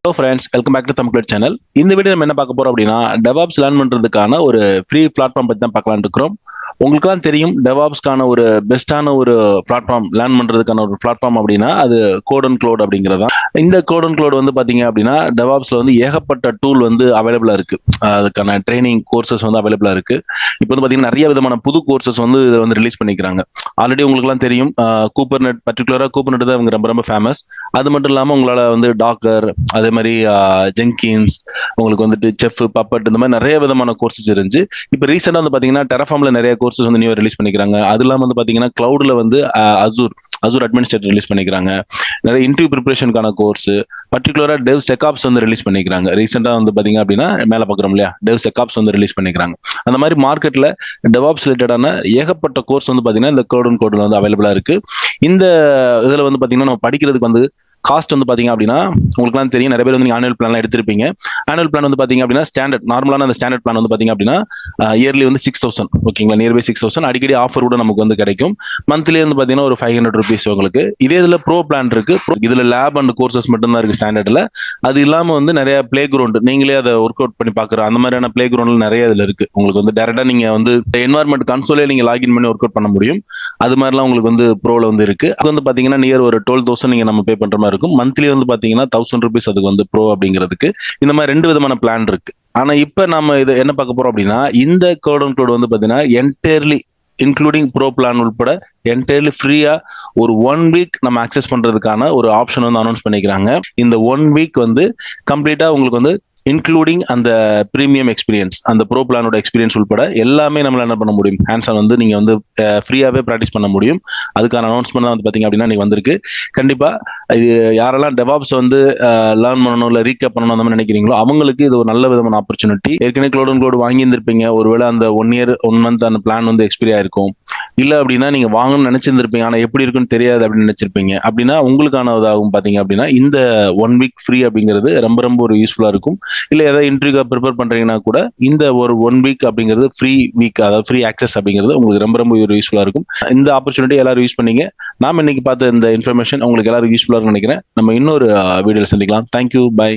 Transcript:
Hello friends, welcome back to Tamil channel. இந்த video நம்ம என்ன பார்க்க போறோம் அப்படின்னா, DevOps லேர்ன் பண்றதுக்கான ஒரு ஃப்ரீ பிளாட்ஃபார்ம் பத்தி தான் பார்க்கலாம்னு இருக்கிறோம். உங்களுக்குலாம் தெரியும், DevOpsக்கான ஒரு பெஸ்ட்டான ஒரு பிளாட்ஃபார்ம் லேர்ன் பண்றதுக்கான ஒரு பிளாட்ஃபார்ம் அப்படின்னா அது கோட் அண்ட் க்ளோட் அப்படிங்கிறது தான். இந்த கோட் அண்ட் க்ளோட் வந்து பாத்தீங்க அப்படின்னா DevOpsல வந்து ஏகப்பட்ட டூல் வந்து அவைலபிளா இருக்கு. அதுக்கான ட்ரைனிங் கோர்சஸ் வந்து அவைலபிளா இருக்கு. இப்போ வந்து பாத்தீங்கன்னா நிறைய விதமான புது கோர்சஸ் வந்து இதை வந்து ரிலீஸ் பண்ணிக்கிறாங்க. ஆல்ரெடி உங்களுக்குலாம் தெரியும், கூப்பர்நெட், பர்டிகுலரா கூப்பர்நெட் தான் இவங்க ரொம்ப ரொம்ப ஃபேமஸ். அது மட்டும் இல்லாம உங்களால வந்து டாக்கர், அதே மாதிரி ஜெங்கின்ஸ், உங்களுக்கு வந்துட்டு செஃப், பப்பட், இந்த மாதிரி நிறைய விதமான கோர்சஸ் இருந்துச்சு. இப்போ ரீசெண்டா வந்து பாத்தீங்கன்னா டெரஃபார்ம்ல நிறைய கோர்சஸ் வந்து நியூ ரிலீஸ் பண்ணிக்கிறாங்க. அது இல்லாம வந்து பாத்தீங்கன்னா கிளவுட்ல வந்து அசூர் அட்மினிஸ்ட்ரேட்டர் ரிலீஸ் பண்ணிக்கிறாங்க. நிறைய இன்டர்வியூ ப்ரிப்பரேஷனுக்கான கோர்ஸ், பர்டிகுலரா DevSecOps வந்து ரிலீஸ் பண்ணிக்கிறாங்க. ரீசெண்டா வந்து பாத்தீங்க அப்படின்னா மேல பாக்குறோம் இல்லையா, DevSecOps வந்து ரிலீஸ் பண்ணிக்கிறாங்க. அந்த மாதிரி மார்க்கெட்ல DevOps ரிலேட்டடான ஏகப்பட்ட கோர்ஸ் வந்து பாத்தீங்கன்னா இந்த கோட் அண்ட் கோட்ல வந்து அவைலபிளா இருக்கு. இந்த இதுல வந்து பாத்தீங்கன்னா நம்ம படிக்கிறதுக்கு வந்து காஸ்ட் வந்து பாத்தீங்க அப்படின்னா உங்களுக்கு தெரியும், நிறைய பேர் வந்து நீங்க ஆனுவல் பிளான் எடுத்திருப்பீங்க. ஆனுவல் பிளான் வந்து பாத்தீங்க அப்படின்னா ஸ்டாண்டர்ட் நார்மலான அந்த ஸ்டாண்டர்ட் பிளான் வந்து பாத்தீங்க அப்படின்னா இயர்லி வந்து 6,000, ஓகேங்களா, நியர்பை 6,000. அடிக்கடி ஆஃபர் கூட நமக்கு வந்து கிடைக்கும். மந்த்லி வந்து பாத்தீங்கன்னா ஒரு 500 rupees உங்களுக்கு. இதே இதுல ப்ரோ பிளான் இருக்கு. இதுல லேப் அண்ட் கோர்சஸ் மட்டும் தான் இருக்கு ஸ்டாண்டர்ட்ல. அது இல்லாம வந்து நிறைய பிளே கிரவுண்ட், நீங்களே அதை ஒர்க் அவுட் பண்ணி பாக்குற அந்த மாதிரியான பிளே கிரவுண்ட் நிறைய இதுல இருக்கு. உங்களுக்கு வந்து டைரக்டா நீங்க வந்து என்வாயர்மெண்ட் கன்சோலே நீங்க லாகின் பண்ணி ஒர்க் அவுட் பண்ண முடியும். அது மாதிரிலாம் உங்களுக்கு வந்து ப்ரோல வந்து இருக்கு. அது வந்து பாத்தீங்கன்னா நியர் ஒரு 12,000 நீங்க நம்ம பே பண்ற மாதிரி இருக்கும். மந்த்லி வந்து பாத்தீங்கன்னா 1,000 rupees அதுக்கு வந்து ப்ரோ அப்படிங்கிறதுக்கு. இந்த மாதிரி ரெண்டு விதமான பிளான் இருக்கு. ஆனா இப்ப நம்ம இது என்ன பார்க்க போறோம் அப்படின்னா, இந்த கோட் அண்ட் கோட் வந்து பாத்தீங்கன்னா என்டையர்லி இன்க்ளூடிங் ப்ரோ பிளான் உட்பட என்டையர்லி ஃப்ரீயா ஒரு 1 week நம்ம அக்சஸ் பண்றதுக்கான ஒரு ஆப்ஷன் வந்து அனௌன்ஸ் பண்ணிக்கிறாங்க. இந்த 1 week வந்து கம்ப்ளீட்டா உங்களுக்கு வந்து இன்க்ளூடிங் அந்த பிரீமியம் எக்ஸ்பீரியன்ஸ், அந்த ப்ரோ பிளானோட எக்ஸ்பீரியன்ஸ் உட்பட எல்லாமே நம்மளால என்ன பண்ண முடியும், ஹேண்ட்ஸான் வந்து நீங்க வந்து ஃப்ரீயாவே ப்ராக்டிஸ் பண்ண முடியும். அதுக்கான அனௌன்ஸ்மெண்ட் தான் வந்து பாத்தீங்க அப்படின்னா நீங்க வந்திருக்கு. கண்டிப்பா இது யாரெல்லாம் DevOps வந்து லேர்ன் பண்ணணும், இல்லை ரீகேப் பண்ணணும் அந்த மாதிரி நினைக்கிறீங்களோ அவங்களுக்கு இது ஒரு நல்ல விதமான ஆப்பர்ச்சுனிட்டி. ஏற்கனவே க்ளோட் அண்ட் க்ளோட் வாங்கி இருந்திருப்பீங்க, ஒருவேளை அந்த 1 year 1 month அந்த பிளான் வந்து எக்ஸ்பீரி ஆயிருக்கும். இல்ல அப்படின்னா நீங்க வாங்கணும்னு நினைச்சிருந்திருப்பீங்க, ஆனா எப்படி இருக்குன்னு தெரியாது அப்படின்னு நினைச்சிருப்பீங்க. அப்படின்னா உங்களுக்கானதாகும் பாத்தீங்க அப்படின்னா இந்த 1 week ஃப்ரீ அப்படிங்கிறது ரொம்ப ரொம்ப ஒரு யூஸ்ஃபுல்லா இருக்கும். இல்ல ஏதாவது இன்டர்வியூ ப்ரிப்பேர் பண்றீங்கன்னா கூட இந்த ஒரு 1 week அப்படிங்கிறது ஃப்ரீ வீக், அதாவது ஃப்ரீ ஆக்சஸ் அப்படிங்கிறது உங்களுக்கு ரொம்ப ரொம்ப ஒரு யூஸ்ஃபுல்லா இருக்கும். இந்த ஆப்பர்ச்சுனிட்டி எல்லாரும் யூஸ் பண்ணீங்க. நாம இன்னைக்கு பார்த்த இந்த இன்ஃபர்மேஷன் உங்களுக்கு எல்லாரும் யூஸ்ஃபுல்லா இருக்கும்னு நினைக்கிறேன். நம்ம இன்னொரு வீடியோல சந்திக்கலாம். Thank you, by.